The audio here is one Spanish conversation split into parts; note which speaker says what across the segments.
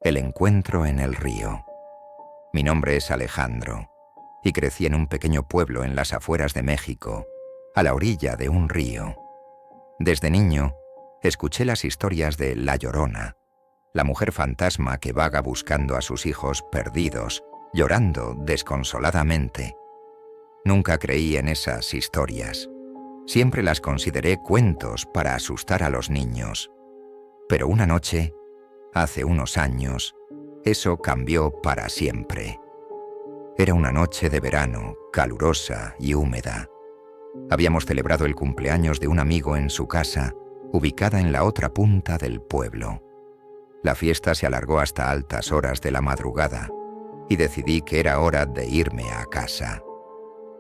Speaker 1: El encuentro en el río. Mi nombre es Alejandro y crecí en un pequeño pueblo en las afueras de México, a la orilla de un río. Desde niño, escuché las historias de La Llorona, la mujer fantasma que vaga buscando a sus hijos perdidos, llorando desconsoladamente. Nunca creí en esas historias. Siempre las consideré cuentos para asustar a los niños. Pero una noche, hace unos años, eso cambió para siempre. Era una noche de verano, calurosa y húmeda. Habíamos celebrado el cumpleaños de un amigo en su casa, ubicada en la otra punta del pueblo. La fiesta se alargó hasta altas horas de la madrugada y decidí que era hora de irme a casa.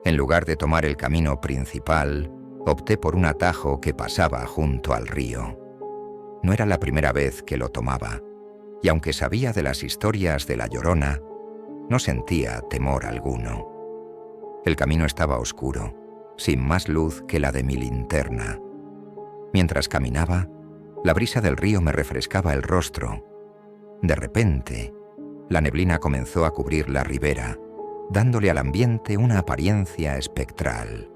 Speaker 1: En lugar de tomar el camino principal, opté por un atajo que pasaba junto al río. No era la primera vez que lo tomaba, y aunque sabía de las historias de La Llorona, no sentía temor alguno. El camino estaba oscuro, sin más luz que la de mi linterna. Mientras caminaba, la brisa del río me refrescaba el rostro. De repente, la neblina comenzó a cubrir la ribera, dándole al ambiente una apariencia espectral.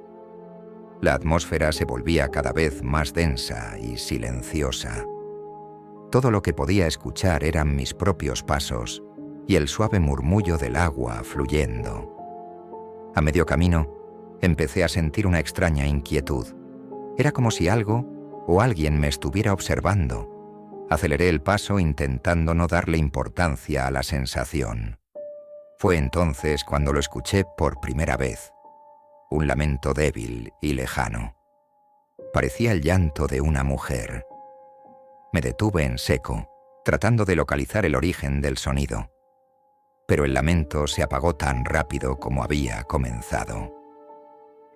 Speaker 1: La atmósfera se volvía cada vez más densa y silenciosa. Todo lo que podía escuchar eran mis propios pasos y el suave murmullo del agua fluyendo. A medio camino, empecé a sentir una extraña inquietud. Era como si algo o alguien me estuviera observando. Aceleré el paso intentando no darle importancia a la sensación. Fue entonces cuando lo escuché por primera vez. Un lamento débil y lejano. Parecía el llanto de una mujer. Me detuve en seco, tratando de localizar el origen del sonido. Pero el lamento se apagó tan rápido como había comenzado.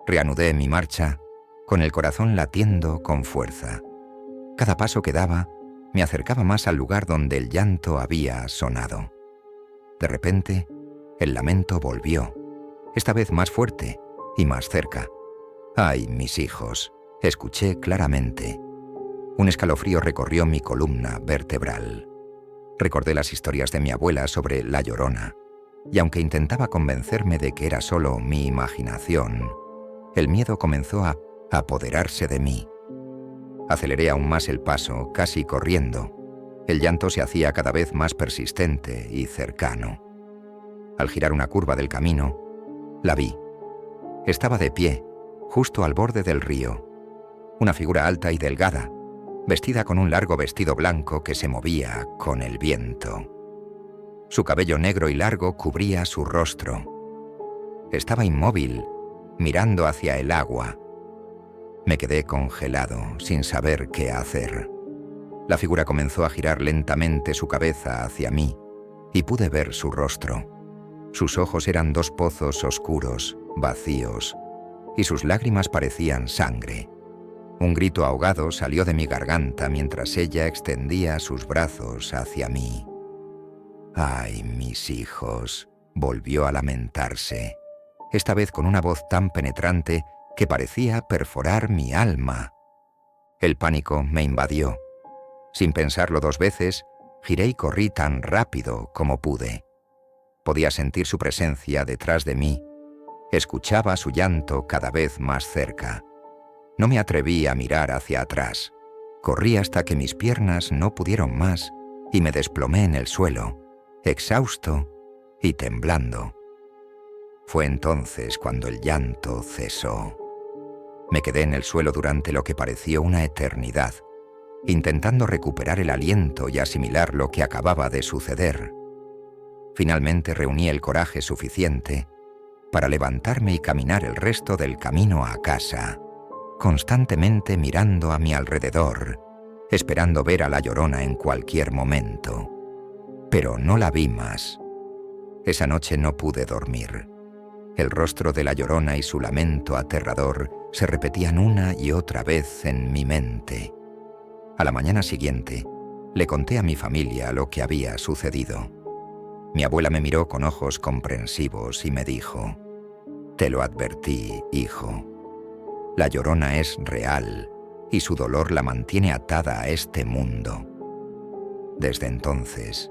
Speaker 1: Reanudé mi marcha, con el corazón latiendo con fuerza. Cada paso que daba me acercaba más al lugar donde el llanto había sonado. De repente, el lamento volvió, esta vez más fuerte y más cerca. ¡Ay, mis hijos!, escuché claramente. Un escalofrío recorrió mi columna vertebral. Recordé las historias de mi abuela sobre La Llorona, y aunque intentaba convencerme de que era solo mi imaginación, el miedo comenzó a apoderarse de mí. Aceleré aún más el paso, casi corriendo. El llanto se hacía cada vez más persistente y cercano. Al girar una curva del camino, la vi. Estaba de pie, justo al borde del río. Una figura alta y delgada, vestida con un largo vestido blanco que se movía con el viento. Su cabello negro y largo cubría su rostro. Estaba inmóvil, mirando hacia el agua. Me quedé congelado, sin saber qué hacer. La figura comenzó a girar lentamente su cabeza hacia mí, y pude ver su rostro. Sus ojos eran dos pozos oscuros, vacíos, y sus lágrimas parecían sangre. Un grito ahogado salió de mi garganta mientras ella extendía sus brazos hacia mí. «Ay, mis hijos», volvió a lamentarse, esta vez con una voz tan penetrante que parecía perforar mi alma. El pánico me invadió. Sin pensarlo dos veces, giré y corrí tan rápido como pude. Podía sentir su presencia detrás de mí. Escuchaba su llanto cada vez más cerca. No me atreví a mirar hacia atrás. Corrí hasta que mis piernas no pudieron más y me desplomé en el suelo, exhausto y temblando. Fue entonces cuando el llanto cesó. Me quedé en el suelo durante lo que pareció una eternidad, intentando recuperar el aliento y asimilar lo que acababa de suceder. Finalmente reuní el coraje suficiente para levantarme y caminar el resto del camino a casa, constantemente mirando a mi alrededor, esperando ver a La Llorona en cualquier momento. Pero no la vi más. Esa noche no pude dormir. El rostro de La Llorona y su lamento aterrador se repetían una y otra vez en mi mente. A la mañana siguiente, le conté a mi familia lo que había sucedido. Mi abuela me miró con ojos comprensivos y me dijo: «Te lo advertí, hijo. La Llorona es real y su dolor la mantiene atada a este mundo». Desde entonces,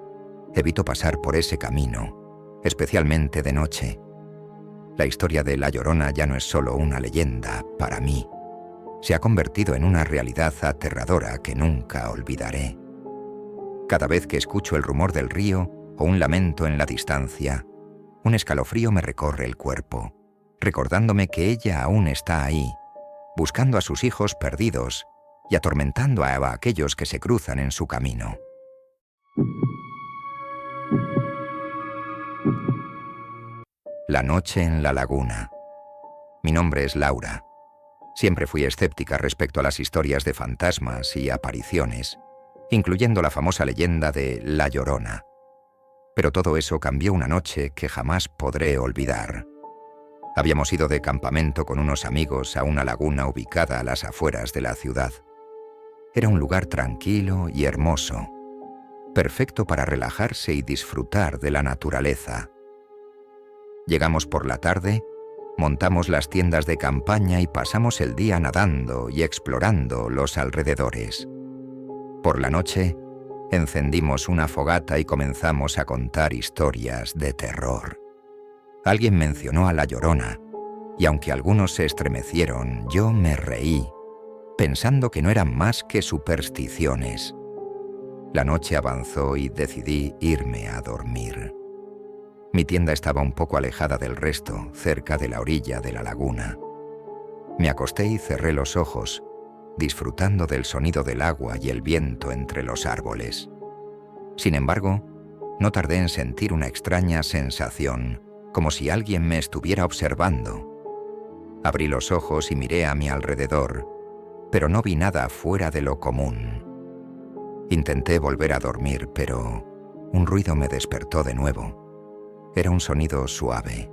Speaker 1: Evito pasar por ese camino, especialmente de noche. La historia de La Llorona ya no es solo una leyenda para mí. Se ha convertido en una realidad aterradora que nunca olvidaré. Cada vez que escucho el rumor del río o un lamento en la distancia, un escalofrío me recorre el cuerpo, recordándome que ella aún está ahí, buscando a sus hijos perdidos y atormentando a aquellos que se cruzan en su camino. La noche en la laguna. Mi nombre es Laura. Siempre fui escéptica respecto a las historias de fantasmas y apariciones, incluyendo la famosa leyenda de La Llorona. Pero todo eso cambió una noche que jamás podré olvidar. Habíamos ido de campamento con unos amigos a una laguna ubicada a las afueras de la ciudad. Era un lugar tranquilo y hermoso, perfecto para relajarse y disfrutar de la naturaleza. Llegamos por la tarde, montamos las tiendas de campaña y pasamos el día nadando y explorando los alrededores. Por la noche, encendimos una fogata y comenzamos a contar historias de terror. Alguien mencionó a La Llorona, y aunque algunos se estremecieron, yo me reí, pensando que no eran más que supersticiones. La noche avanzó y decidí irme a dormir. Mi tienda estaba un poco alejada del resto, cerca de la orilla de la laguna. Me acosté y cerré los ojos, disfrutando del sonido del agua y el viento entre los árboles. Sin embargo, no tardé en sentir una extraña sensación, como si alguien me estuviera observando. Abrí los ojos y miré a mi alrededor, pero no vi nada fuera de lo común. Intenté volver a dormir, pero un ruido me despertó de nuevo. Era un sonido suave,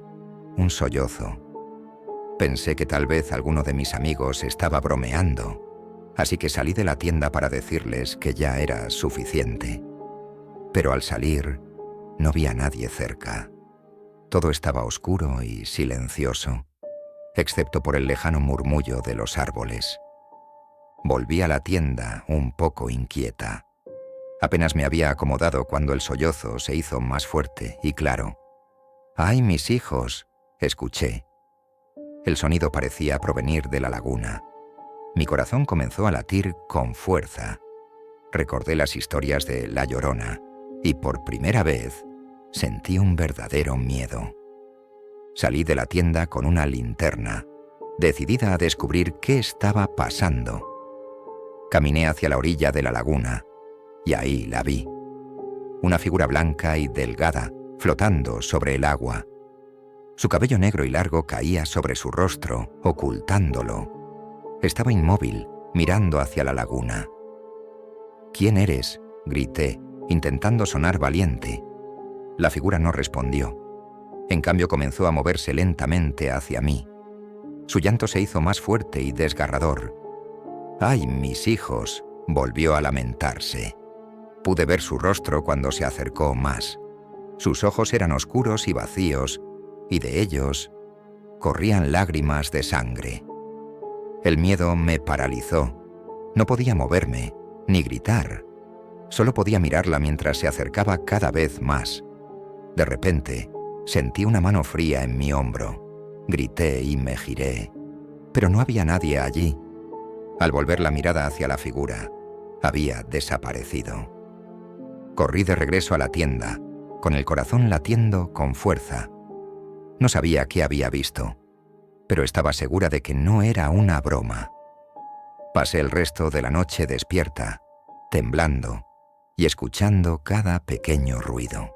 Speaker 1: un sollozo. Pensé que tal vez alguno de mis amigos estaba bromeando, así que salí de la tienda para decirles que ya era suficiente. Pero al salir, no vi a nadie cerca. Todo estaba oscuro y silencioso, excepto por el lejano murmullo de los árboles. Volví a la tienda un poco inquieta. Apenas me había acomodado cuando el sollozo se hizo más fuerte y claro. «¡Ay, mis hijos!», escuché. El sonido parecía provenir de la laguna. Mi corazón comenzó a latir con fuerza. Recordé las historias de La Llorona y por primera vez sentí un verdadero miedo. Salí de la tienda con una linterna, decidida a descubrir qué estaba pasando. Caminé hacia la orilla de la laguna y ahí la vi. Una figura blanca y delgada, flotando sobre el agua. Su cabello negro y largo caía sobre su rostro, ocultándolo. Estaba inmóvil, mirando hacia la laguna. «¿Quién eres?», grité, intentando sonar valiente. La figura no respondió. En cambio comenzó a moverse lentamente hacia mí. Su llanto se hizo más fuerte y desgarrador. «¡Ay, mis hijos!», volvió a lamentarse. Pude ver su rostro cuando se acercó más. Sus ojos eran oscuros y vacíos, y de ellos corrían lágrimas de sangre. El miedo me paralizó. No podía moverme, ni gritar. Solo podía mirarla mientras se acercaba cada vez más. De repente, sentí una mano fría en mi hombro. Grité y me giré, pero no había nadie allí. Al volver la mirada hacia la figura, había desaparecido. Corrí de regreso a la tienda, con el corazón latiendo con fuerza. No sabía qué había visto, pero estaba segura de que no era una broma. Pasé el resto de la noche despierta, temblando y escuchando cada pequeño ruido.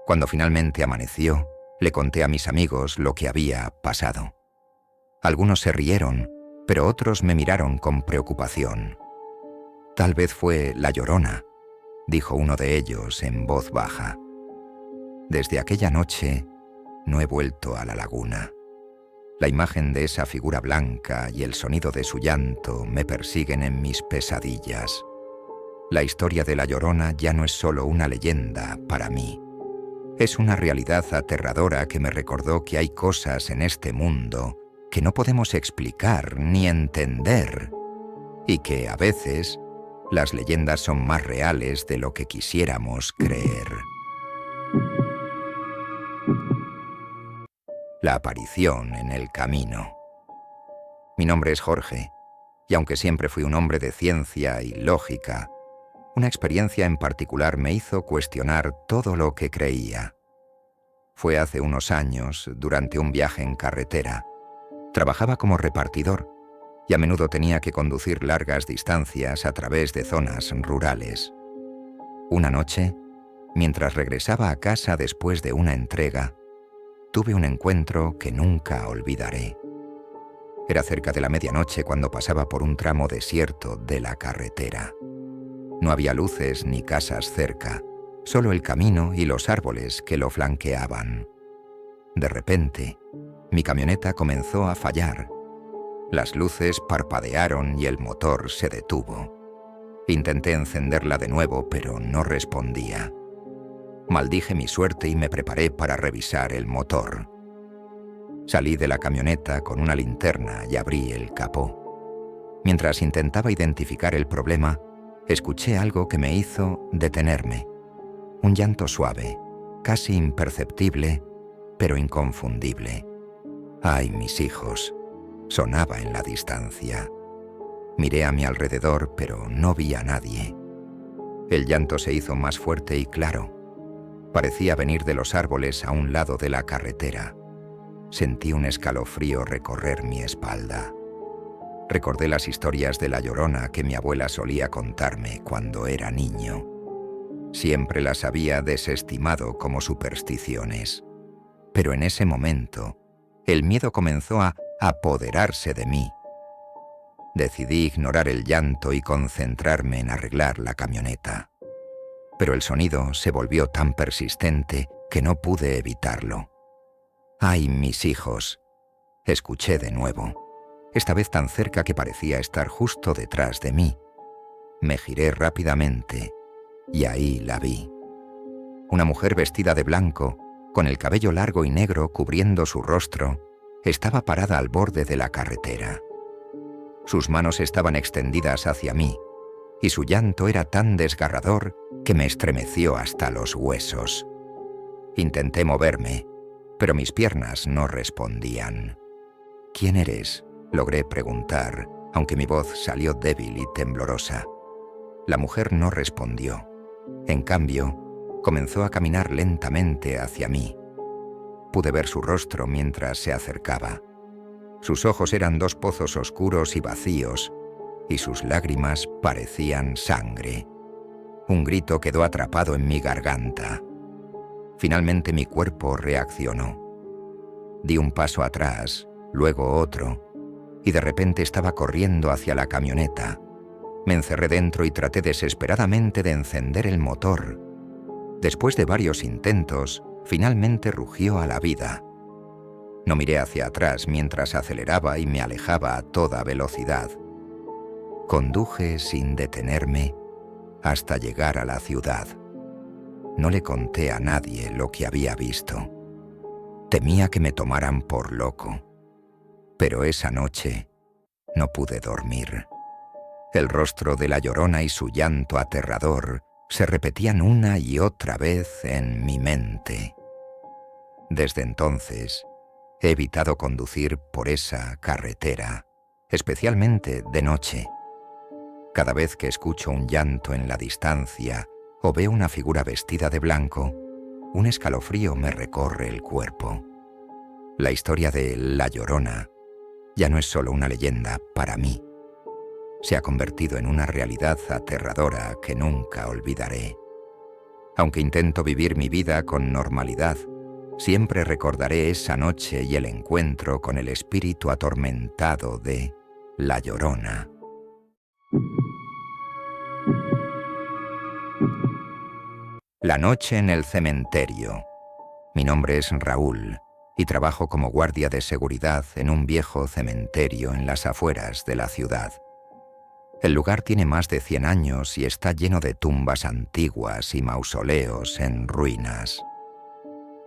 Speaker 1: Cuando finalmente amaneció, le conté a mis amigos lo que había pasado. Algunos se rieron, pero otros me miraron con preocupación. «Tal vez fue La Llorona», dijo uno de ellos en voz baja. Desde aquella noche no he vuelto a la laguna. La imagen de esa figura blanca y el sonido de su llanto me persiguen en mis pesadillas. La historia de La Llorona ya no es solo una leyenda para mí. Es una realidad aterradora que me recordó que hay cosas en este mundo que no podemos explicar ni entender, y que a veces las leyendas son más reales de lo que quisiéramos creer. la aparición en el camino. Mi nombre es Jorge, y aunque siempre fui un hombre de ciencia y lógica, una experiencia en particular me hizo cuestionar todo lo que creía. Fue hace unos años, durante un viaje en carretera. Trabajaba como repartidor y a menudo tenía que conducir largas distancias a través de zonas rurales. Una noche, mientras regresaba a casa después de una entrega, tuve un encuentro que nunca olvidaré. Era cerca de la medianoche cuando pasaba por un tramo desierto de la carretera. No había luces ni casas cerca, solo el camino y los árboles que lo flanqueaban. De repente, mi camioneta comenzó a fallar. Las luces parpadearon y el motor se detuvo. Intenté encenderla de nuevo, pero no respondía. Maldije mi suerte y me preparé para revisar el motor. Salí de la camioneta con una linterna y abrí el capó. Mientras intentaba identificar el problema, escuché algo que me hizo detenerme. Un llanto suave, casi imperceptible, pero inconfundible. ¡Ay, mis hijos! Sonaba en la distancia. Miré a mi alrededor, pero no vi a nadie. El llanto se hizo más fuerte y claro. Parecía venir de los árboles a un lado de la carretera. Sentí un escalofrío recorrer mi espalda. Recordé las historias de La Llorona que mi abuela solía contarme cuando era niño. Siempre las había desestimado como supersticiones. Pero en ese momento, el miedo comenzó a apoderarse de mí. Decidí ignorar el llanto y concentrarme en arreglar la camioneta. Pero el sonido se volvió tan persistente que no pude evitarlo. ¡Ay, mis hijos! Escuché de nuevo, esta vez tan cerca que parecía estar justo detrás de mí. Me giré rápidamente y ahí la vi. Una mujer vestida de blanco, con el cabello largo y negro cubriendo su rostro, estaba parada al borde de la carretera. Sus manos estaban extendidas hacia mí, y su llanto era tan desgarrador que me estremeció hasta los huesos. Intenté moverme, pero mis piernas no respondían. «¿Quién eres?», logré preguntar, aunque mi voz salió débil y temblorosa. La mujer no respondió. En cambio, comenzó a caminar lentamente hacia mí. Pude ver su rostro mientras se acercaba. Sus ojos eran dos pozos oscuros y vacíos, y sus lágrimas parecían sangre. Un grito quedó atrapado en mi garganta. Finalmente mi cuerpo reaccionó. Di un paso atrás, luego otro, y de repente estaba corriendo hacia la camioneta. Me encerré dentro y traté desesperadamente de encender el motor. Después de varios intentos, finalmente rugió a la vida. No miré hacia atrás mientras aceleraba y me alejaba a toda velocidad. Conduje sin detenerme hasta llegar a la ciudad. No le conté a nadie lo que había visto. Temía que me tomaran por loco. Pero esa noche no pude dormir. El rostro de La Llorona y su llanto aterrador se repetían una y otra vez en mi mente. Desde entonces, he evitado conducir por esa carretera, especialmente de noche. Cada vez que escucho un llanto en la distancia o veo una figura vestida de blanco, un escalofrío me recorre el cuerpo. La historia de La Llorona ya no es solo una leyenda para mí. Se ha convertido en una realidad aterradora que nunca olvidaré. Aunque intento vivir mi vida con normalidad, siempre recordaré esa noche y el encuentro con el espíritu atormentado de La Llorona. La noche en el cementerio. Mi nombre es Raúl y trabajo como guardia de seguridad en un viejo cementerio en las afueras de la ciudad. El lugar tiene más de 100 años y está lleno de tumbas antiguas y mausoleos en ruinas.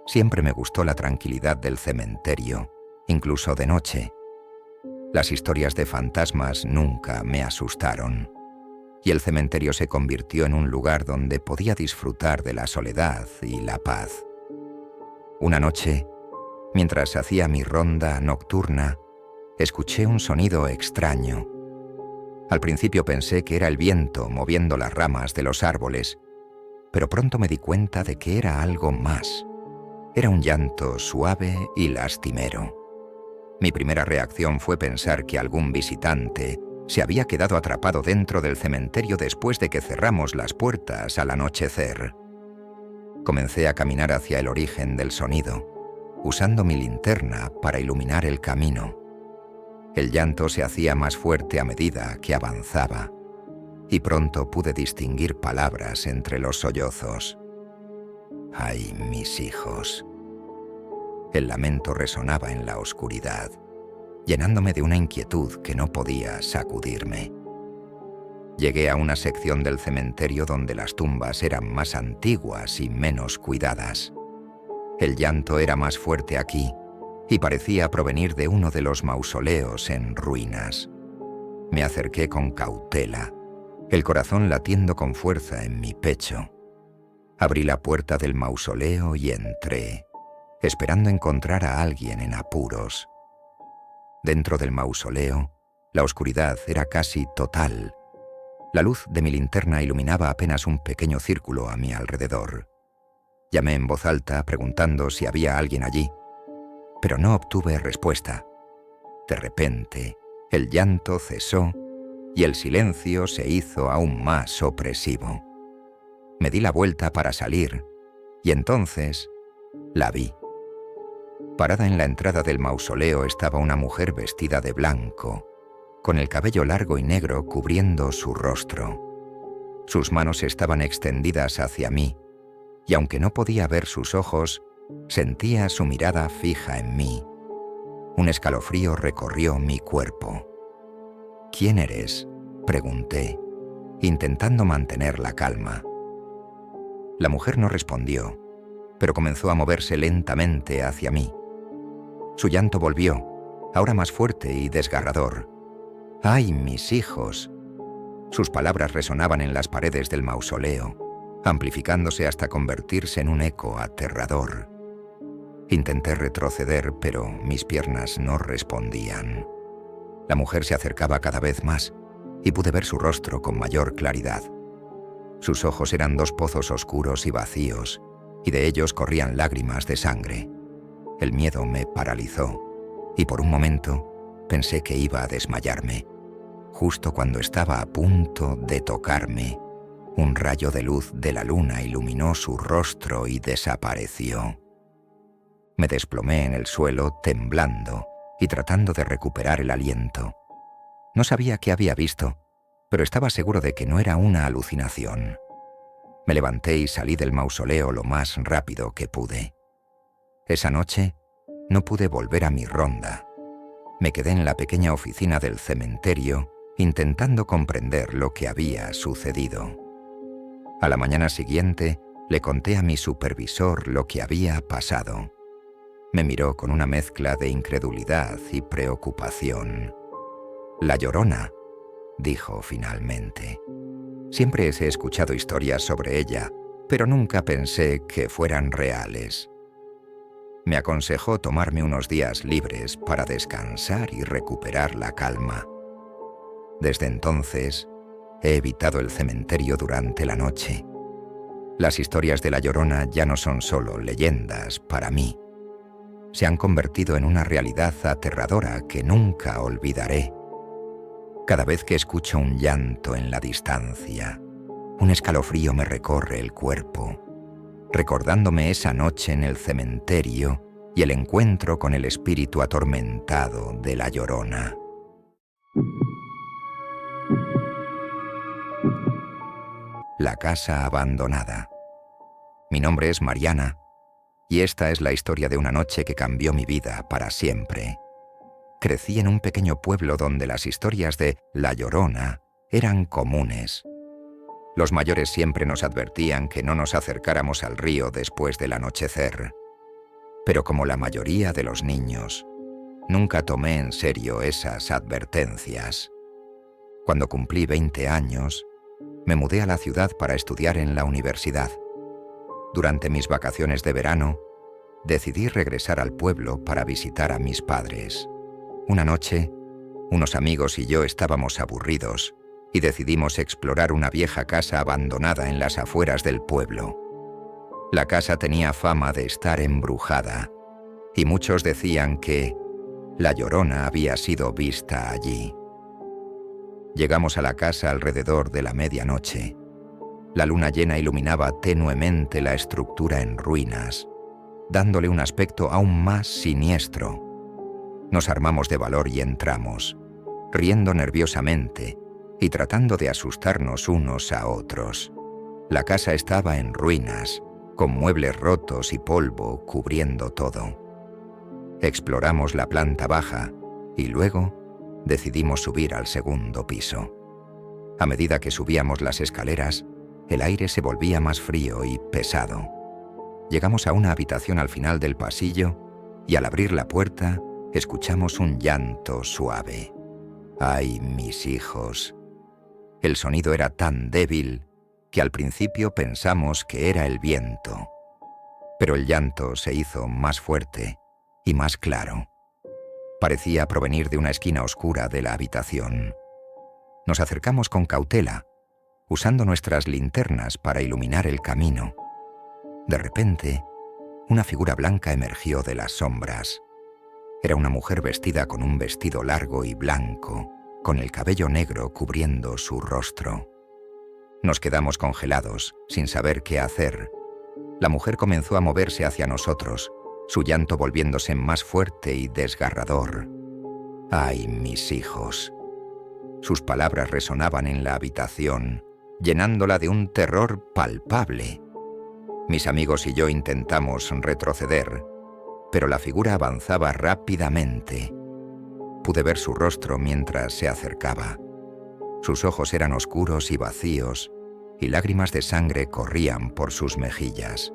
Speaker 1: Siempre me gustó la tranquilidad del cementerio, incluso de noche. Las historias de fantasmas nunca me asustaron, y el cementerio se convirtió en un lugar donde podía disfrutar de la soledad y la paz. Una noche, Mientras hacía mi ronda nocturna, escuché un sonido extraño. Al principio pensé que era el viento moviendo las ramas de los árboles, pero pronto me di cuenta de que era algo más. Era un llanto suave y lastimero. Mi primera reacción fue pensar que algún visitante se había quedado atrapado dentro del cementerio después de que cerramos las puertas al anochecer. Comencé a caminar hacia el origen del sonido, usando mi linterna para iluminar el camino. El llanto se hacía más fuerte a medida que avanzaba, y pronto pude distinguir palabras entre los sollozos. ¡Ay, mis hijos! El lamento resonaba en la oscuridad, llenándome de una inquietud que no podía sacudirme. Llegué a una sección del cementerio donde las tumbas eran más antiguas y menos cuidadas. El llanto era más fuerte aquí y parecía provenir de uno de los mausoleos en ruinas. Me acerqué con cautela, el corazón latiendo con fuerza en mi pecho. Abrí la puerta del mausoleo y entré, esperando encontrar a alguien en apuros. Dentro del mausoleo, la oscuridad era casi total. La luz de mi linterna iluminaba apenas un pequeño círculo a mi alrededor. Llamé en voz alta preguntando si había alguien allí, pero no obtuve respuesta. De repente, el llanto cesó y el silencio se hizo aún más opresivo. Me di la vuelta para salir y entonces la vi. Parada en la entrada del mausoleo estaba una mujer vestida de blanco, con el cabello largo y negro cubriendo su rostro. Sus manos estaban extendidas hacia mí, y aunque no podía ver sus ojos, sentía su mirada fija en mí. Un escalofrío recorrió mi cuerpo. «¿Quién eres?», pregunté, intentando mantener la calma. La mujer no respondió, pero comenzó a moverse lentamente hacia mí. Su llanto volvió, ahora más fuerte y desgarrador. «¡Ay, mis hijos!». Sus palabras resonaban en las paredes del mausoleo, amplificándose hasta convertirse en un eco aterrador. Intenté retroceder, pero mis piernas no respondían. La mujer se acercaba cada vez más y pude ver su rostro con mayor claridad. Sus ojos eran dos pozos oscuros y vacíos, y de ellos corrían lágrimas de sangre. El miedo me paralizó, y por un momento pensé que iba a desmayarme. Justo cuando estaba a punto de tocarme, un rayo de luz de la luna iluminó su rostro y desapareció. Me desplomé en el suelo, temblando y tratando de recuperar el aliento. No sabía qué había visto, pero estaba seguro de que no era una alucinación. Me levanté y salí del mausoleo lo más rápido que pude. Esa noche no pude volver a mi ronda. Me quedé en la pequeña oficina del cementerio intentando comprender lo que había sucedido. A la mañana siguiente le conté a mi supervisor lo que había pasado. Me miró con una mezcla de incredulidad y preocupación. «La Llorona», dijo finalmente. «Siempre he escuchado historias sobre ella, pero nunca pensé que fueran reales». Me aconsejó tomarme unos días libres para descansar y recuperar la calma. Desde entonces, he evitado el cementerio durante la noche. Las historias de La Llorona ya no son solo leyendas para mí. Se han convertido en una realidad aterradora que nunca olvidaré. Cada vez que escucho un llanto en la distancia, un escalofrío me recorre el cuerpo, recordándome esa noche en el cementerio y el encuentro con el espíritu atormentado de La Llorona. La casa abandonada. Mi nombre es Mariana, y esta es la historia de una noche que cambió mi vida para siempre. Crecí en un pequeño pueblo donde las historias de La Llorona eran comunes. Los mayores siempre nos advertían que no nos acercáramos al río después del anochecer. Pero como la mayoría de los niños, nunca tomé en serio esas advertencias. Cuando cumplí 20 años, me mudé a la ciudad para estudiar en la universidad. Durante mis vacaciones de verano, decidí regresar al pueblo para visitar a mis padres. Una noche, unos amigos y yo estábamos aburridos y decidimos explorar una vieja casa abandonada en las afueras del pueblo. La casa tenía fama de estar embrujada y muchos decían que la Llorona había sido vista allí. Llegamos a la casa alrededor de la medianoche. La luna llena iluminaba tenuemente la estructura en ruinas, dándole un aspecto aún más siniestro. Nos armamos de valor y entramos, riendo nerviosamente y tratando de asustarnos unos a otros. La casa estaba en ruinas, con muebles rotos y polvo cubriendo todo. Exploramos la planta baja y luego decidimos subir al segundo piso. A medida que subíamos las escaleras, el aire se volvía más frío y pesado. Llegamos a una habitación al final del pasillo y al abrir la puerta escuchamos un llanto suave. ¡Ay, mis hijos! El sonido era tan débil que al principio pensamos que era el viento. Pero el llanto se hizo más fuerte y más claro. Parecía provenir de una esquina oscura de la habitación. Nos acercamos con cautela, usando nuestras linternas para iluminar el camino. De repente, una figura blanca emergió de las sombras. Era una mujer vestida con un vestido largo y blanco, con el cabello negro cubriendo su rostro. Nos quedamos congelados, sin saber qué hacer. La mujer comenzó a moverse hacia nosotros, su llanto volviéndose más fuerte y desgarrador. ¡Ay, mis hijos! Sus palabras resonaban en la habitación, llenándola de un terror palpable. Mis amigos y yo intentamos retroceder, pero la figura avanzaba rápidamente. Pude ver su rostro mientras se acercaba. Sus ojos eran oscuros y vacíos, y lágrimas de sangre corrían por sus mejillas.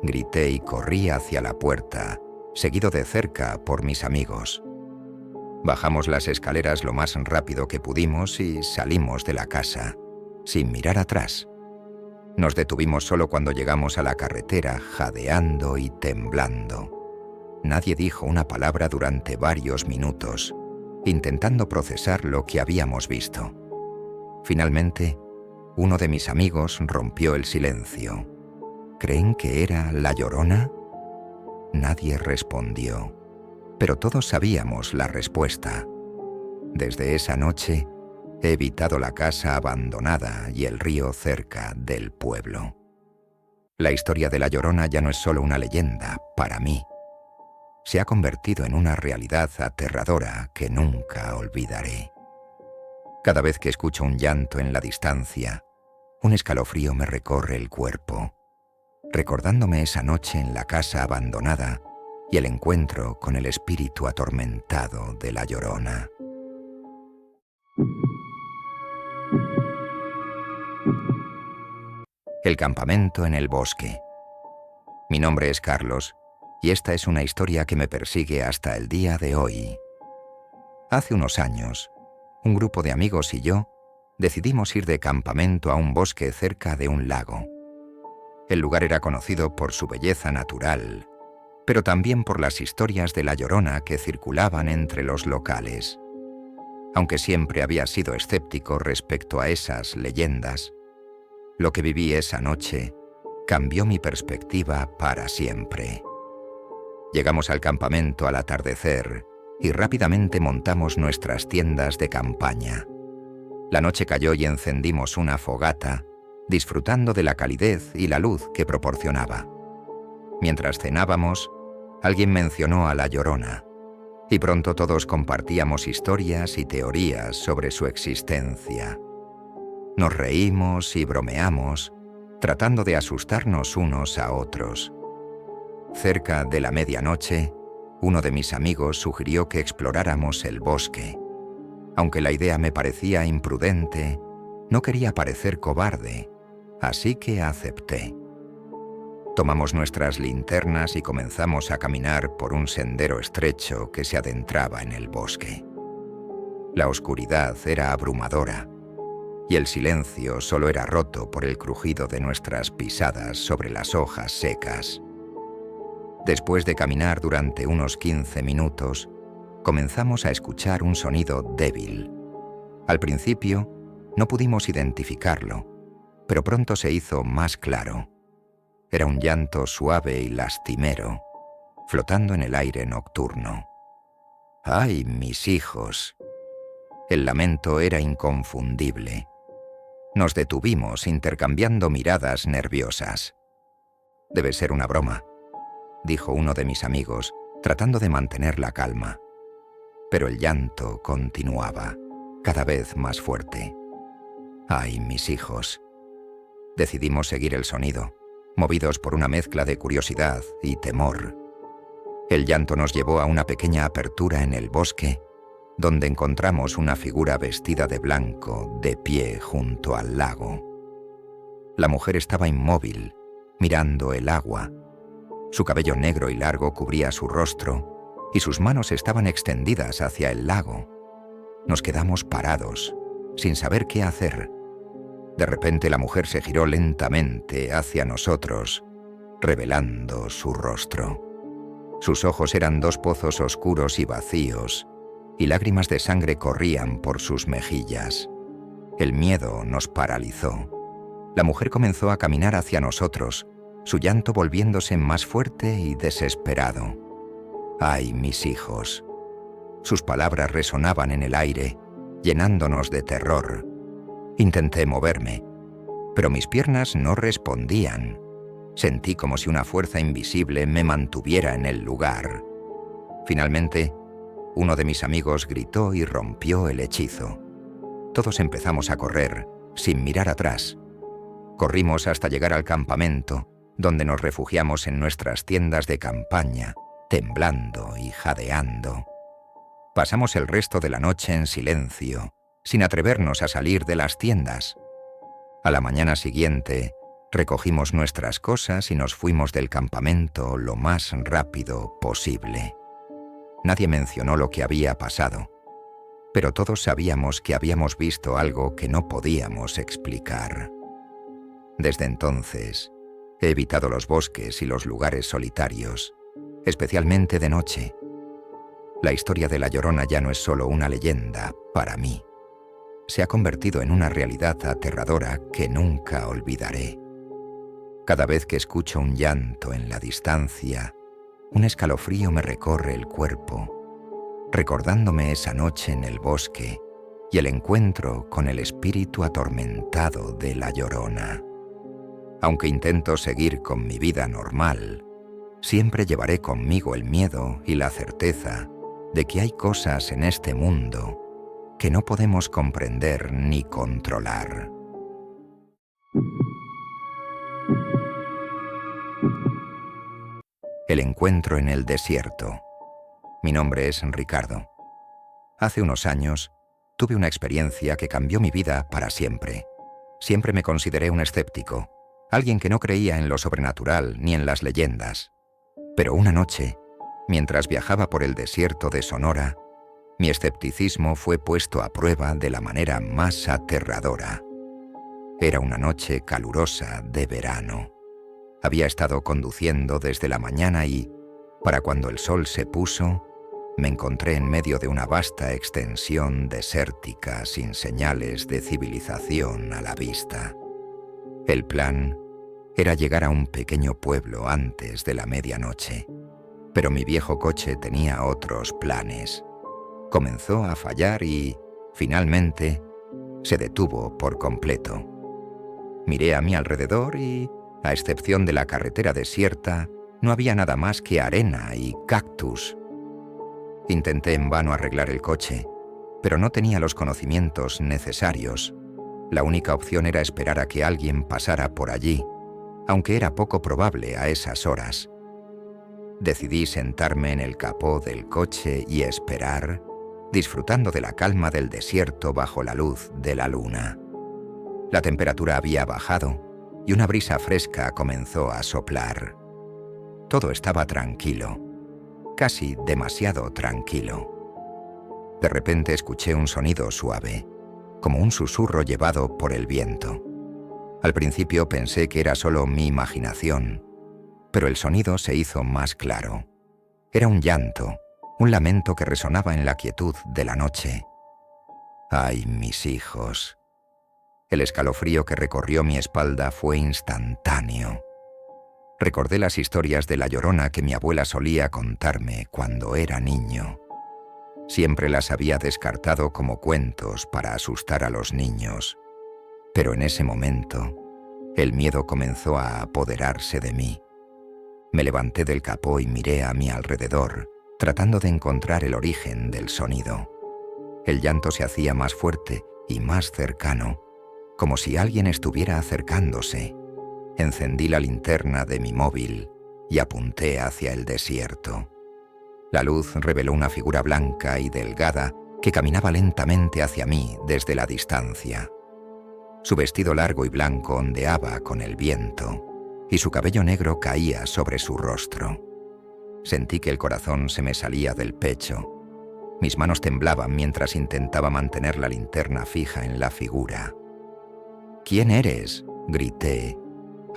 Speaker 1: Grité y corrí hacia la puerta, seguido de cerca por mis amigos. Bajamos las escaleras lo más rápido que pudimos y salimos de la casa, sin mirar atrás. Nos detuvimos solo cuando llegamos a la carretera, jadeando y temblando. Nadie dijo una palabra durante varios minutos, intentando procesar lo que habíamos visto. Finalmente, uno de mis amigos rompió el silencio. ¿Creen que era la Llorona? Nadie respondió, pero todos sabíamos la respuesta. Desde esa noche, he evitado la casa abandonada y el río cerca del pueblo. La historia de la Llorona ya no es solo una leyenda para mí. Se ha convertido en una realidad aterradora que nunca olvidaré. Cada vez que escucho un llanto en la distancia, un escalofrío me recorre el cuerpo, recordándome esa noche en la casa abandonada y el encuentro con el espíritu atormentado de la Llorona. El campamento en el bosque. Mi nombre es Carlos y esta es una historia que me persigue hasta el día de hoy. Hace unos años, un grupo de amigos y yo decidimos ir de campamento a un bosque cerca de un lago. El lugar era conocido por su belleza natural, pero también por las historias de la Llorona que circulaban entre los locales. Aunque siempre había sido escéptico respecto a esas leyendas, lo que viví esa noche cambió mi perspectiva para siempre. Llegamos al campamento al atardecer y rápidamente montamos nuestras tiendas de campaña. La noche cayó y encendimos una fogata, disfrutando de la calidez y la luz que proporcionaba. Mientras cenábamos, alguien mencionó a la Llorona, y pronto todos compartíamos historias y teorías sobre su existencia. Nos reímos y bromeamos, tratando de asustarnos unos a otros. Cerca de la medianoche, uno de mis amigos sugirió que exploráramos el bosque. Aunque la idea me parecía imprudente, no quería parecer cobarde, así que acepté. Tomamos nuestras linternas y comenzamos a caminar por un sendero estrecho que se adentraba en el bosque. La oscuridad era abrumadora, y el silencio solo era roto por el crujido de nuestras pisadas sobre las hojas secas. Después de caminar durante unos 15 minutos, comenzamos a escuchar un sonido débil. Al principio, no pudimos identificarlo, pero pronto se hizo más claro. Era un llanto suave y lastimero, flotando en el aire nocturno. ¡Ay, mis hijos! El lamento era inconfundible. Nos detuvimos intercambiando miradas nerviosas. «Debe ser una broma», dijo uno de mis amigos, tratando de mantener la calma. Pero el llanto continuaba, cada vez más fuerte. ¡Ay, mis hijos! Decidimos seguir el sonido, movidos por una mezcla de curiosidad y temor. El llanto nos llevó a una pequeña apertura en el bosque, donde encontramos una figura vestida de blanco, de pie junto al lago. La mujer estaba inmóvil, mirando el agua. Su cabello negro y largo cubría su rostro, y sus manos estaban extendidas hacia el lago. Nos quedamos parados, sin saber qué hacer. De repente la mujer se giró lentamente hacia nosotros, revelando su rostro. Sus ojos eran dos pozos oscuros y vacíos, y lágrimas de sangre corrían por sus mejillas. El miedo nos paralizó. La mujer comenzó a caminar hacia nosotros, su llanto volviéndose más fuerte y desesperado. ¡Ay, mis hijos! Sus palabras resonaban en el aire, llenándonos de terror. Intenté moverme, pero mis piernas no respondían. Sentí como si una fuerza invisible me mantuviera en el lugar. Finalmente, uno de mis amigos gritó y rompió el hechizo. Todos empezamos a correr, sin mirar atrás. Corrimos hasta llegar al campamento, donde nos refugiamos en nuestras tiendas de campaña, temblando y jadeando. Pasamos el resto de la noche en silencio, sin atrevernos a salir de las tiendas. A la mañana siguiente, recogimos nuestras cosas y nos fuimos del campamento lo más rápido posible. Nadie mencionó lo que había pasado, pero todos sabíamos que habíamos visto algo que no podíamos explicar. Desde entonces, he evitado los bosques y los lugares solitarios, especialmente de noche. La historia de La Llorona ya no es solo una leyenda para mí. Se ha convertido en una realidad aterradora que nunca olvidaré. Cada vez que escucho un llanto en la distancia, un escalofrío me recorre el cuerpo, recordándome esa noche en el bosque y el encuentro con el espíritu atormentado de La Llorona. Aunque intento seguir con mi vida normal, siempre llevaré conmigo el miedo y la certeza de que hay cosas en este mundo que no podemos comprender ni controlar. El encuentro en el desierto. Mi nombre es Ricardo. Hace unos años, tuve una experiencia que cambió mi vida para siempre. Siempre me consideré un escéptico, alguien que no creía en lo sobrenatural ni en las leyendas. Pero una noche, mientras viajaba por el desierto de Sonora, mi escepticismo fue puesto a prueba de la manera más aterradora. Era una noche calurosa de verano. Había estado conduciendo desde la mañana y, para cuando el sol se puso, me encontré en medio de una vasta extensión desértica sin señales de civilización a la vista. El plan era llegar a un pequeño pueblo antes de la medianoche, pero mi viejo coche tenía otros planes. Comenzó a fallar y, finalmente, se detuvo por completo. Miré a mi alrededor y, a excepción de la carretera desierta, no había nada más que arena y cactus. Intenté en vano arreglar el coche, pero no tenía los conocimientos necesarios. La única opción era esperar a que alguien pasara por allí, aunque era poco probable a esas horas. Decidí sentarme en el capó del coche y esperar, disfrutando de la calma del desierto bajo la luz de la luna. La temperatura había bajado y una brisa fresca comenzó a soplar. Todo estaba tranquilo, casi demasiado tranquilo. De repente escuché un sonido suave, como un susurro llevado por el viento. Al principio pensé que era solo mi imaginación, pero el sonido se hizo más claro. Era un llanto, un lamento que resonaba en la quietud de la noche. ¡Ay, mis hijos! El escalofrío que recorrió mi espalda fue instantáneo. Recordé las historias de la Llorona que mi abuela solía contarme cuando era niño. Siempre las había descartado como cuentos para asustar a los niños, pero en ese momento el miedo comenzó a apoderarse de mí. Me levanté del capó y miré a mi alrededor, tratando de encontrar el origen del sonido. El llanto se hacía más fuerte y más cercano, como si alguien estuviera acercándose. Encendí la linterna de mi móvil y apunté hacia el desierto. La luz reveló una figura blanca y delgada que caminaba lentamente hacia mí desde la distancia. Su vestido largo y blanco ondeaba con el viento, y su cabello negro caía sobre su rostro. Sentí que el corazón se me salía del pecho. Mis manos temblaban mientras intentaba mantener la linterna fija en la figura. «¿Quién eres?», grité,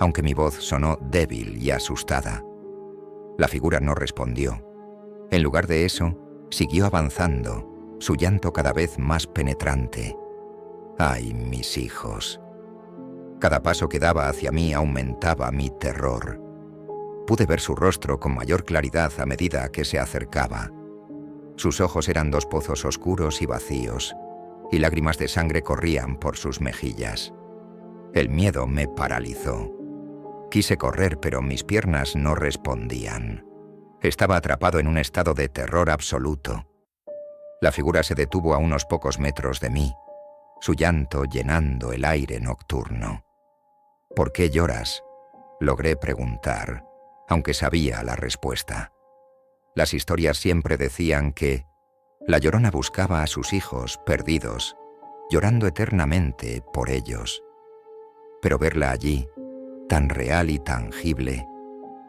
Speaker 1: aunque mi voz sonó débil y asustada. La figura no respondió. En lugar de eso, siguió avanzando, su llanto cada vez más penetrante. ¡Ay, mis hijos! Cada paso que daba hacia mí aumentaba mi terror. Pude ver su rostro con mayor claridad a medida que se acercaba. Sus ojos eran dos pozos oscuros y vacíos, y lágrimas de sangre corrían por sus mejillas. El miedo me paralizó. Quise correr, pero mis piernas no respondían. Estaba atrapado en un estado de terror absoluto. La figura se detuvo a unos pocos metros de mí, su llanto llenando el aire nocturno. «¿Por qué lloras?», logré preguntar, aunque sabía la respuesta. Las historias siempre decían que la Llorona buscaba a sus hijos perdidos, llorando eternamente por ellos. Pero verla allí, tan real y tangible,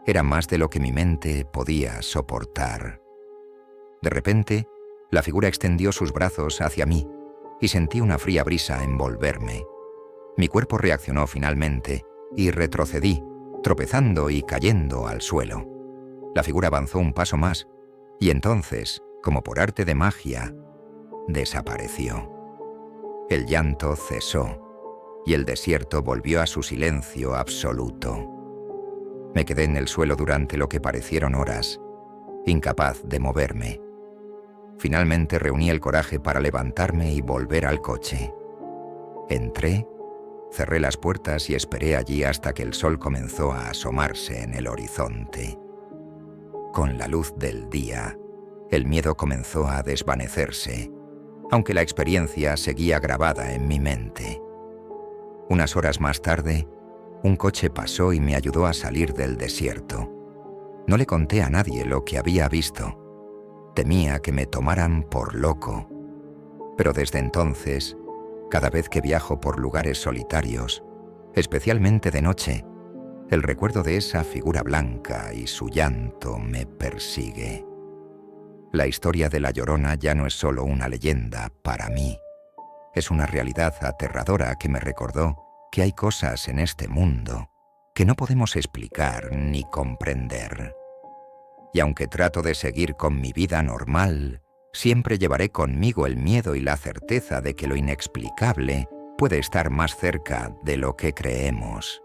Speaker 1: era más de lo que mi mente podía soportar. De repente, la figura extendió sus brazos hacia mí y sentí una fría brisa envolverme. Mi cuerpo reaccionó finalmente y retrocedí, tropezando y cayendo al suelo. La figura avanzó un paso más y entonces, como por arte de magia, desapareció. El llanto cesó y el desierto volvió a su silencio absoluto. Me quedé en el suelo durante lo que parecieron horas, incapaz de moverme. Finalmente reuní el coraje para levantarme y volver al coche. Entré, cerré las puertas y esperé allí hasta que el sol comenzó a asomarse en el horizonte. Con la luz del día, el miedo comenzó a desvanecerse, aunque la experiencia seguía grabada en mi mente. Unas horas más tarde, un coche pasó y me ayudó a salir del desierto. No le conté a nadie lo que había visto. Temía que me tomaran por loco. Pero desde entonces, cada vez que viajo por lugares solitarios, especialmente de noche, el recuerdo de esa figura blanca y su llanto me persigue. La historia de la Llorona ya no es solo una leyenda para mí. Es una realidad aterradora que me recordó que hay cosas en este mundo que no podemos explicar ni comprender. Y aunque trato de seguir con mi vida normal, siempre llevaré conmigo el miedo y la certeza de que lo inexplicable puede estar más cerca de lo que creemos.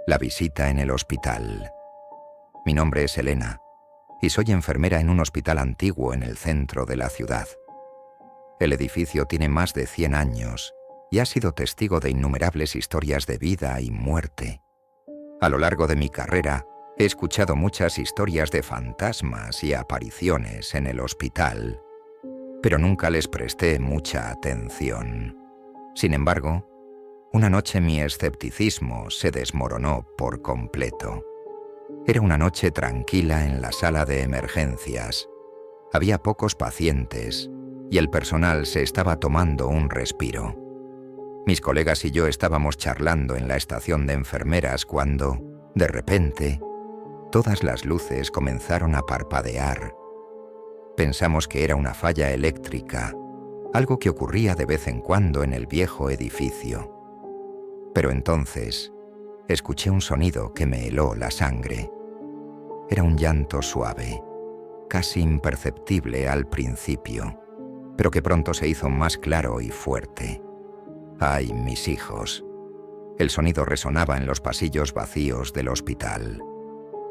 Speaker 1: La visita en el hospital. Mi nombre es Elena y soy enfermera en un hospital antiguo en el centro de la ciudad. El edificio tiene más de 100 años y ha sido testigo de innumerables historias de vida y muerte. A lo largo de mi carrera, he escuchado muchas historias de fantasmas y apariciones en el hospital, pero nunca les presté mucha atención. Sin embargo, una noche mi escepticismo se desmoronó por completo. Era una noche tranquila en la sala de emergencias. Había pocos pacientes y el personal se estaba tomando un respiro. Mis colegas y yo estábamos charlando en la estación de enfermeras cuando, de repente, todas las luces comenzaron a parpadear. Pensamos que era una falla eléctrica, algo que ocurría de vez en cuando en el viejo edificio. Pero entonces escuché un sonido que me heló la sangre. Era un llanto suave, casi imperceptible al principio, pero que pronto se hizo más claro y fuerte. ¡Ay, mis hijos! El sonido resonaba en los pasillos vacíos del hospital.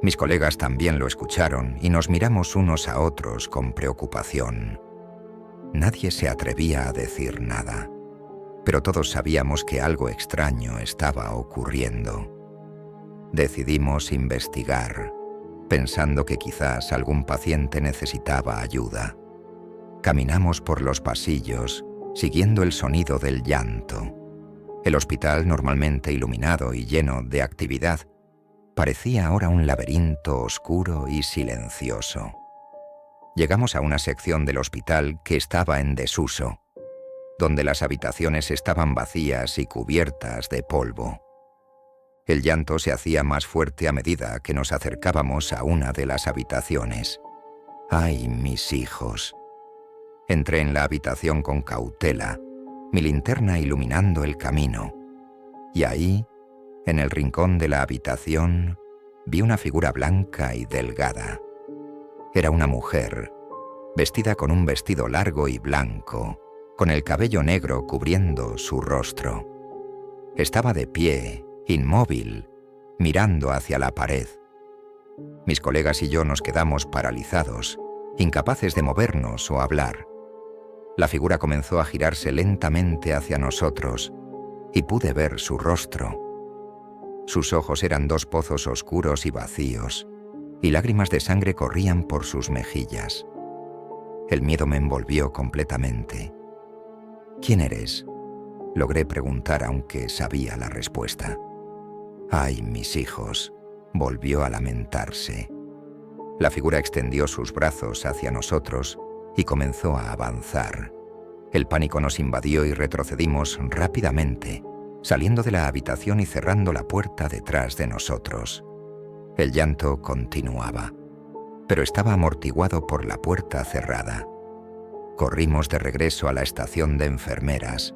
Speaker 1: Mis colegas también lo escucharon y nos miramos unos a otros con preocupación. Nadie se atrevía a decir nada, pero todos sabíamos que algo extraño estaba ocurriendo. Decidimos investigar, pensando que quizás algún paciente necesitaba ayuda. Caminamos por los pasillos, siguiendo el sonido del llanto. El hospital, normalmente iluminado y lleno de actividad, parecía ahora un laberinto oscuro y silencioso. Llegamos a una sección del hospital que estaba en desuso, donde las habitaciones estaban vacías y cubiertas de polvo. El llanto se hacía más fuerte a medida que nos acercábamos a una de las habitaciones. ¡Ay, mis hijos! Entré en la habitación con cautela, mi linterna iluminando el camino, y ahí, en el rincón de la habitación, vi una figura blanca y delgada. Era una mujer, vestida con un vestido largo y blanco, con el cabello negro cubriendo su rostro. Estaba de pie, inmóvil, mirando hacia la pared. Mis colegas y yo nos quedamos paralizados, incapaces de movernos o hablar. La figura comenzó a girarse lentamente hacia nosotros, y pude ver su rostro. Sus ojos eran dos pozos oscuros y vacíos, y lágrimas de sangre corrían por sus mejillas. El miedo me envolvió completamente. ¿Quién eres?, logré preguntar, aunque sabía la respuesta. «Ay, mis hijos», volvió a lamentarse. La figura extendió sus brazos hacia nosotros y comenzó a avanzar. El pánico nos invadió y retrocedimos rápidamente, saliendo de la habitación y cerrando la puerta detrás de nosotros. El llanto continuaba, pero estaba amortiguado por la puerta cerrada. Corrimos de regreso a la estación de enfermeras,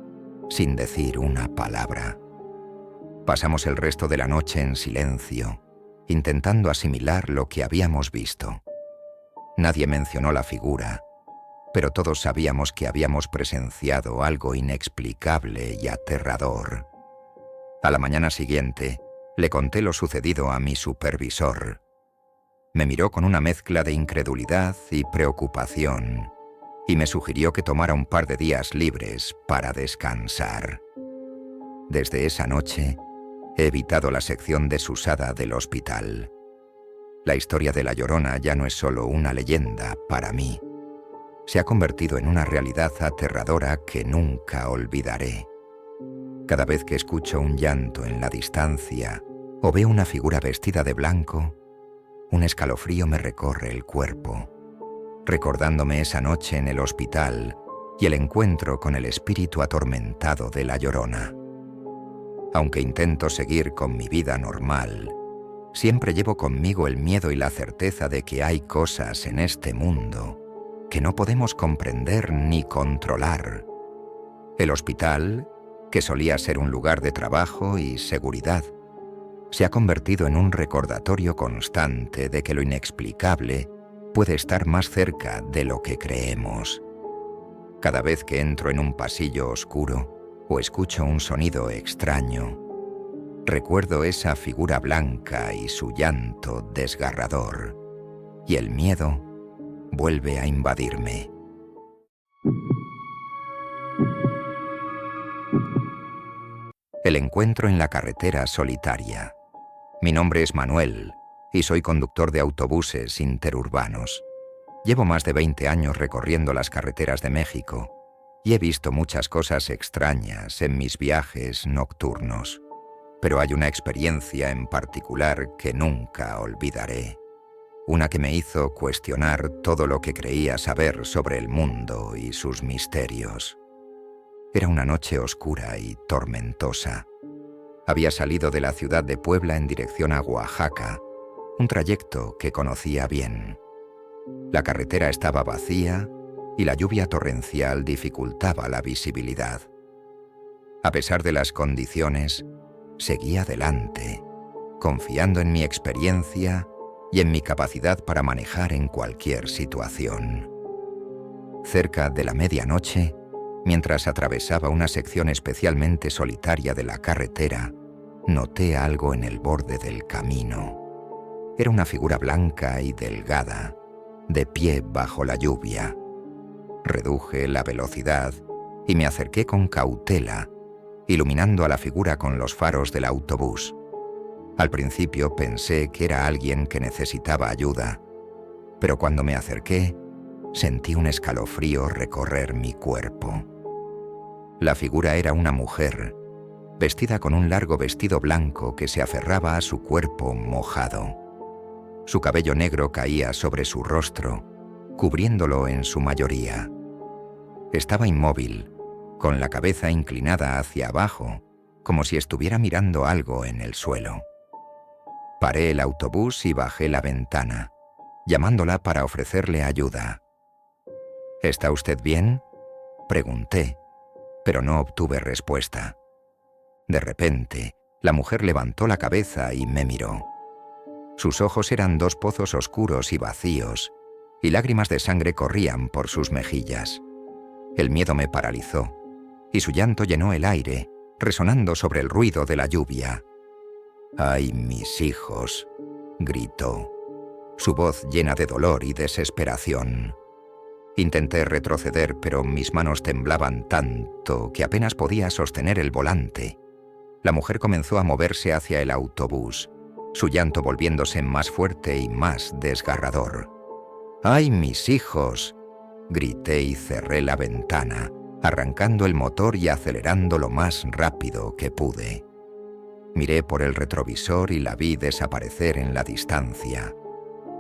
Speaker 1: sin decir una palabra. Pasamos el resto de la noche en silencio, intentando asimilar lo que habíamos visto. Nadie mencionó la figura, pero todos sabíamos que habíamos presenciado algo inexplicable y aterrador. A la mañana siguiente, le conté lo sucedido a mi supervisor. Me miró con una mezcla de incredulidad y preocupación, y me sugirió que tomara un par de días libres para descansar. Desde esa noche, he evitado la sección desusada del hospital. La historia de La Llorona ya no es solo una leyenda para mí. Se ha convertido en una realidad aterradora que nunca olvidaré. Cada vez que escucho un llanto en la distancia o veo una figura vestida de blanco, un escalofrío me recorre el cuerpo, recordándome esa noche en el hospital y el encuentro con el espíritu atormentado de La Llorona. Aunque intento seguir con mi vida normal, siempre llevo conmigo el miedo y la certeza de que hay cosas en este mundo que no podemos comprender ni controlar. El hospital, que solía ser un lugar de trabajo y seguridad, se ha convertido en un recordatorio constante de que lo inexplicable puede estar más cerca de lo que creemos. Cada vez que entro en un pasillo oscuro o escucho un sonido extraño, recuerdo esa figura blanca y su llanto desgarrador, y el miedo vuelve a invadirme. El encuentro en la carretera solitaria. Mi nombre es Manuel y soy conductor de autobuses interurbanos. Llevo más de 20 años recorriendo las carreteras de México y he visto muchas cosas extrañas en mis viajes nocturnos. Pero hay una experiencia en particular que nunca olvidaré. Una que me hizo cuestionar todo lo que creía saber sobre el mundo y sus misterios. Era una noche oscura y tormentosa. Había salido de la ciudad de Puebla en dirección a Oaxaca, un trayecto que conocía bien. La carretera estaba vacía y la lluvia torrencial dificultaba la visibilidad. A pesar de las condiciones, seguí adelante, confiando en mi experiencia y en mi capacidad para manejar en cualquier situación. Cerca de la medianoche, mientras atravesaba una sección especialmente solitaria de la carretera, noté algo en el borde del camino. Era una figura blanca y delgada, de pie bajo la lluvia. Reduje la velocidad y me acerqué con cautela, iluminando a la figura con los faros del autobús. Al principio pensé que era alguien que necesitaba ayuda, pero cuando me acerqué, sentí un escalofrío recorrer mi cuerpo. La figura era una mujer, vestida con un largo vestido blanco que se aferraba a su cuerpo mojado. Su cabello negro caía sobre su rostro, cubriéndolo en su mayoría. Estaba inmóvil, con la cabeza inclinada hacia abajo, como si estuviera mirando algo en el suelo. Paré el autobús y bajé la ventana, llamándola para ofrecerle ayuda. ¿Está usted bien?, pregunté, pero no obtuve respuesta. De repente, la mujer levantó la cabeza y me miró. Sus ojos eran dos pozos oscuros y vacíos, y lágrimas de sangre corrían por sus mejillas. El miedo me paralizó, y su llanto llenó el aire, resonando sobre el ruido de la lluvia. «¡Ay, mis hijos!», gritó, su voz llena de dolor y desesperación. Intenté retroceder, pero mis manos temblaban tanto que apenas podía sostener el volante. La mujer comenzó a moverse hacia el autobús, su llanto volviéndose más fuerte y más desgarrador. «¡Ay, mis hijos!», grité y cerré la ventana, arrancando el motor y acelerando lo más rápido que pude. Miré por el retrovisor y la vi desaparecer en la distancia,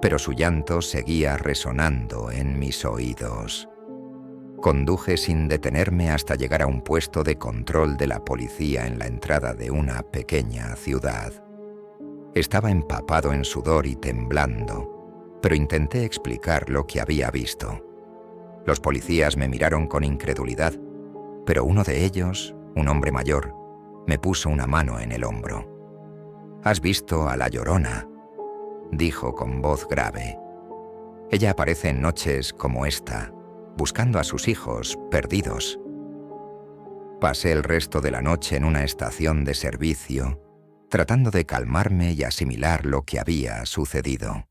Speaker 1: pero su llanto seguía resonando en mis oídos. Conduje sin detenerme hasta llegar a un puesto de control de la policía en la entrada de una pequeña ciudad. Estaba empapado en sudor y temblando, pero intenté explicar lo que había visto. Los policías me miraron con incredulidad, pero uno de ellos, un hombre mayor, me puso una mano en el hombro. «¿Has visto a la Llorona?», dijo con voz grave. «Ella aparece en noches como esta, buscando a sus hijos perdidos». Pasé el resto de la noche en una estación de servicio, tratando de calmarme y asimilar lo que había sucedido.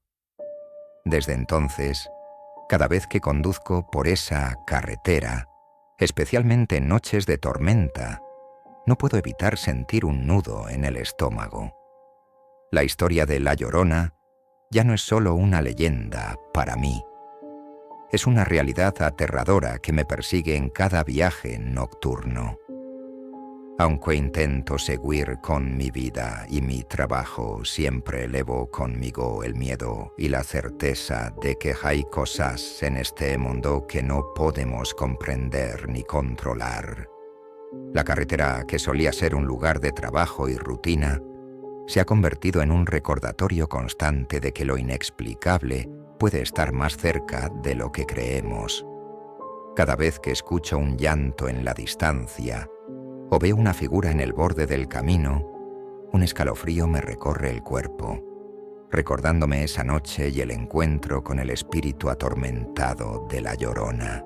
Speaker 1: Desde entonces, cada vez que conduzco por esa carretera, especialmente en noches de tormenta, no puedo evitar sentir un nudo en el estómago. La historia de La Llorona ya no es solo una leyenda para mí. Es una realidad aterradora que me persigue en cada viaje nocturno. Aunque intento seguir con mi vida y mi trabajo, siempre llevo conmigo el miedo y la certeza de que hay cosas en este mundo que no podemos comprender ni controlar. La carretera, que solía ser un lugar de trabajo y rutina, se ha convertido en un recordatorio constante de que lo inexplicable puede estar más cerca de lo que creemos. Cada vez que escucho un llanto en la distancia o veo una figura en el borde del camino, un escalofrío me recorre el cuerpo, recordándome esa noche y el encuentro con el espíritu atormentado de La Llorona.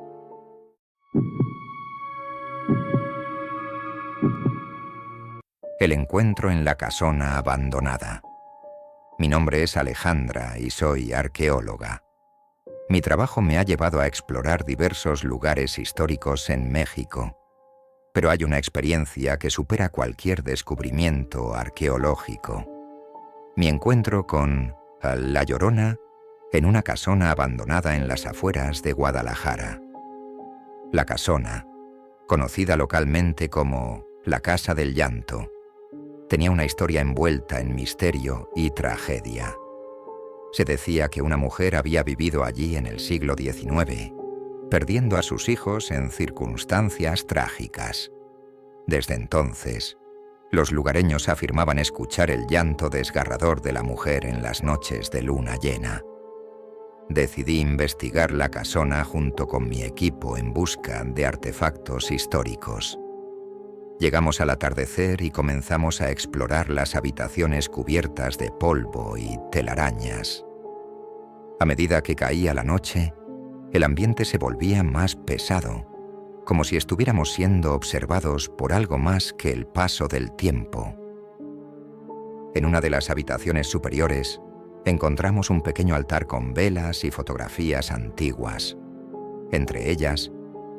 Speaker 1: El encuentro en la casona abandonada. Mi nombre es Alejandra y soy arqueóloga. Mi trabajo me ha llevado a explorar diversos lugares históricos en México, pero hay una experiencia que supera cualquier descubrimiento arqueológico. Mi encuentro con La Llorona en una casona abandonada en las afueras de Guadalajara. La casona, conocida localmente como la Casa del Llanto, tenía una historia envuelta en misterio y tragedia. Se decía que una mujer había vivido allí en el siglo XIX, perdiendo a sus hijos en circunstancias trágicas. Desde entonces, los lugareños afirmaban escuchar el llanto desgarrador de la mujer en las noches de luna llena. decidí investigar la casona junto con mi equipo en busca de artefactos históricos. Llegamos al atardecer y comenzamos a explorar las habitaciones cubiertas de polvo y telarañas. A medida que caía la noche, el ambiente se volvía más pesado, como si estuviéramos siendo observados por algo más que el paso del tiempo. En una de las habitaciones superiores, encontramos un pequeño altar con velas y fotografías antiguas. Entre ellas,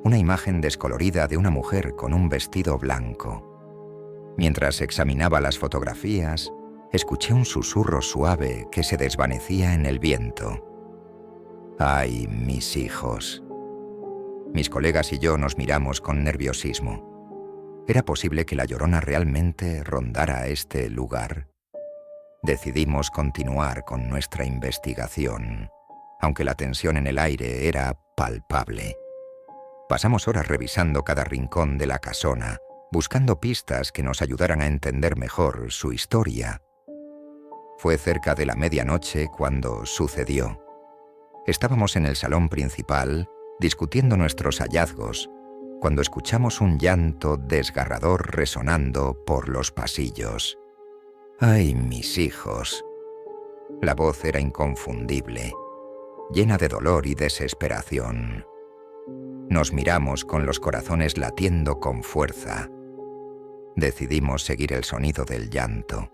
Speaker 1: una imagen descolorida de una mujer con un vestido blanco. Mientras examinaba las fotografías, escuché un susurro suave que se desvanecía en el viento. ¡Ay, mis hijos! Mis colegas y yo nos miramos con nerviosismo. ¿Era posible que la Llorona realmente rondara este lugar? Decidimos continuar con nuestra investigación, aunque la tensión en el aire era palpable. Pasamos horas revisando cada rincón de la casona, buscando pistas que nos ayudaran a entender mejor su historia. Fue cerca de la medianoche cuando sucedió. Estábamos en el salón principal, discutiendo nuestros hallazgos, cuando escuchamos un llanto desgarrador resonando por los pasillos. ¡Ay, mis hijos! La voz era inconfundible, llena de dolor y desesperación. Nos miramos con los corazones latiendo con fuerza. Decidimos seguir el sonido del llanto,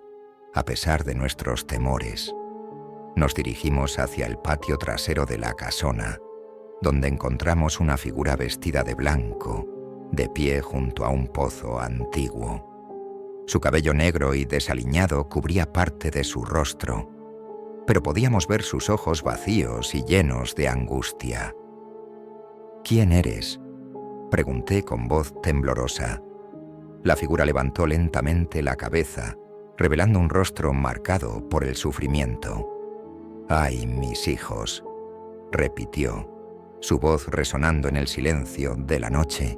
Speaker 1: a pesar de nuestros temores. Nos dirigimos hacia el patio trasero de la casona, donde encontramos una figura vestida de blanco, de pie junto a un pozo antiguo. Su cabello negro y desaliñado cubría parte de su rostro, pero podíamos ver sus ojos vacíos y llenos de angustia. «¿Quién eres?», pregunté con voz temblorosa. La figura levantó lentamente la cabeza, revelando un rostro marcado por el sufrimiento. «Ay, mis hijos», repitió, su voz resonando en el silencio de la noche.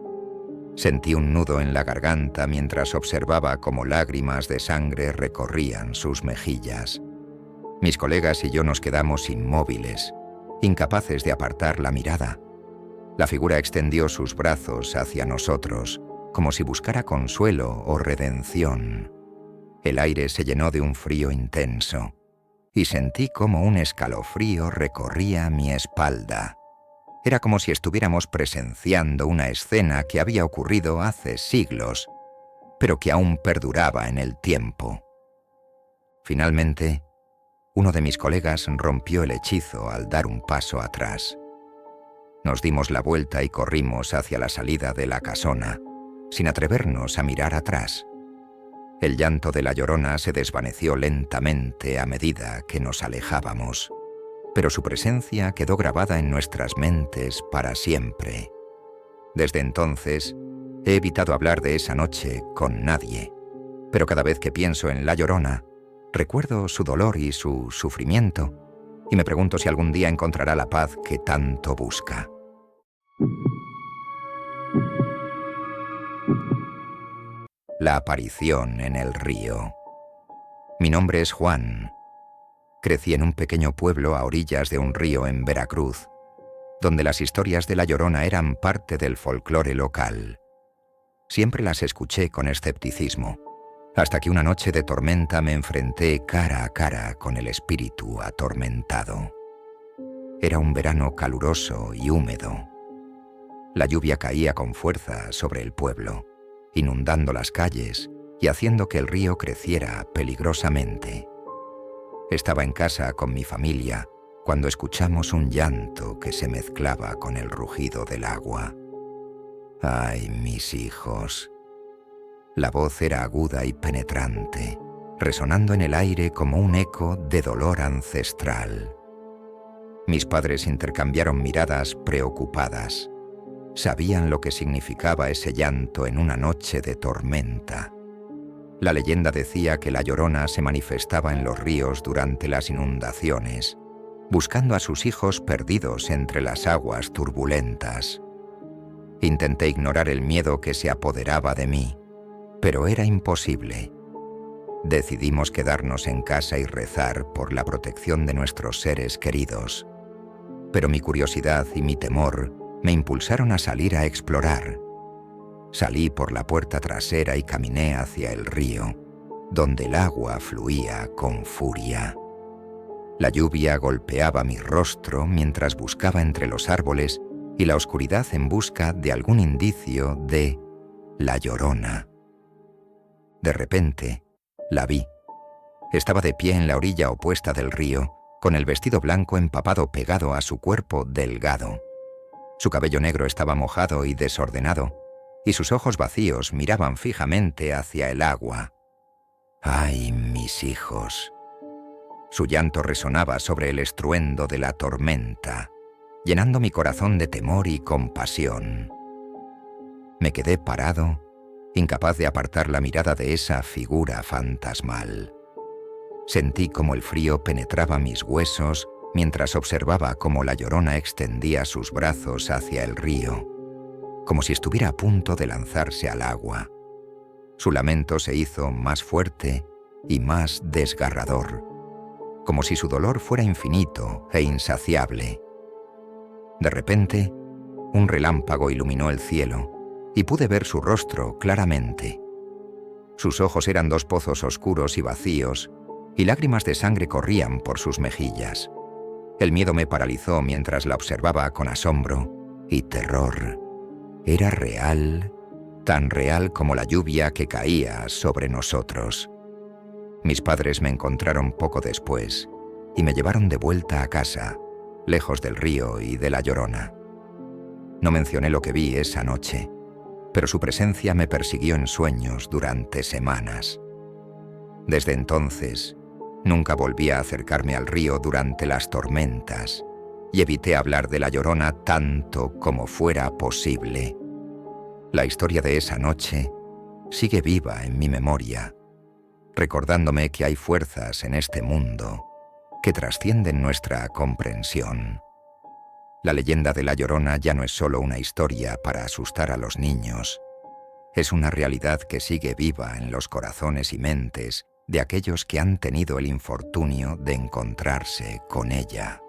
Speaker 1: Sentí un nudo en la garganta mientras observaba cómo lágrimas de sangre recorrían sus mejillas. Mis colegas y yo nos quedamos inmóviles, incapaces de apartar la mirada. La figura extendió sus brazos hacia nosotros, como si buscara consuelo o redención. El aire se llenó de un frío intenso, y sentí como un escalofrío recorría mi espalda. Era como si estuviéramos presenciando una escena que había ocurrido hace siglos, pero que aún perduraba en el tiempo. Finalmente, uno de mis colegas rompió el hechizo al dar un paso atrás. Nos dimos la vuelta y corrimos hacia la salida de la casona, sin atrevernos a mirar atrás. El llanto de la Llorona se desvaneció lentamente a medida que nos alejábamos, pero su presencia quedó grabada en nuestras mentes para siempre. Desde entonces, he evitado hablar de esa noche con nadie, pero cada vez que pienso en la Llorona, recuerdo su dolor y su sufrimiento, y me pregunto si algún día encontrará la paz que tanto busca. La aparición en el río. Mi nombre es Juan. Crecí en un pequeño pueblo a orillas de un río en Veracruz, donde las historias de la Llorona eran parte del folclore local. Siempre las escuché con escepticismo, hasta que una noche de tormenta me enfrenté cara a cara con el espíritu atormentado. Era un verano caluroso y húmedo. La lluvia caía con fuerza sobre el pueblo, inundando las calles y haciendo que el río creciera peligrosamente. Estaba en casa con mi familia cuando escuchamos un llanto que se mezclaba con el rugido del agua. ¡Ay, mis hijos! La voz era aguda y penetrante, resonando en el aire como un eco de dolor ancestral. Mis padres intercambiaron miradas preocupadas. Sabían lo que significaba ese llanto en una noche de tormenta. La leyenda decía que la Llorona se manifestaba en los ríos durante las inundaciones, buscando a sus hijos perdidos entre las aguas turbulentas. Intenté ignorar el miedo que se apoderaba de mí, pero era imposible. Decidimos quedarnos en casa y rezar por la protección de nuestros seres queridos. Pero mi curiosidad y mi temor me impulsaron a salir a explorar. Salí por la puerta trasera y caminé hacia el río, donde el agua fluía con furia. La lluvia golpeaba mi rostro mientras buscaba entre los árboles y la oscuridad en busca de algún indicio de La Llorona. De repente, la vi. Estaba de pie en la orilla opuesta del río, con el vestido blanco empapado pegado a su cuerpo delgado. Su cabello negro estaba mojado y desordenado, y sus ojos vacíos miraban fijamente hacia el agua. ¡Ay, mis hijos! Su llanto resonaba sobre el estruendo de la tormenta, llenando mi corazón de temor y compasión. Me quedé parado, incapaz de apartar la mirada de esa figura fantasmal. Sentí como el frío penetraba mis huesos mientras observaba cómo la Llorona extendía sus brazos hacia el río, como si estuviera a punto de lanzarse al agua. Su lamento se hizo más fuerte y más desgarrador, como si su dolor fuera infinito e insaciable. De repente, un relámpago iluminó el cielo y pude ver su rostro claramente. Sus ojos eran dos pozos oscuros y vacíos, y lágrimas de sangre corrían por sus mejillas. El miedo me paralizó mientras la observaba con asombro y terror. Era real, tan real como la lluvia que caía sobre nosotros. Mis padres me encontraron poco después y me llevaron de vuelta a casa, lejos del río y de la Llorona. No mencioné lo que vi esa noche, pero su presencia me persiguió en sueños durante semanas. Desde entonces, nunca volví a acercarme al río durante las tormentas y evité hablar de la Llorona tanto como fuera posible. La historia de esa noche sigue viva en mi memoria, recordándome que hay fuerzas en este mundo que trascienden nuestra comprensión. La leyenda de la Llorona ya no es solo una historia para asustar a los niños. Es una realidad que sigue viva en los corazones y mentes de aquellos que han tenido el infortunio de encontrarse con ella.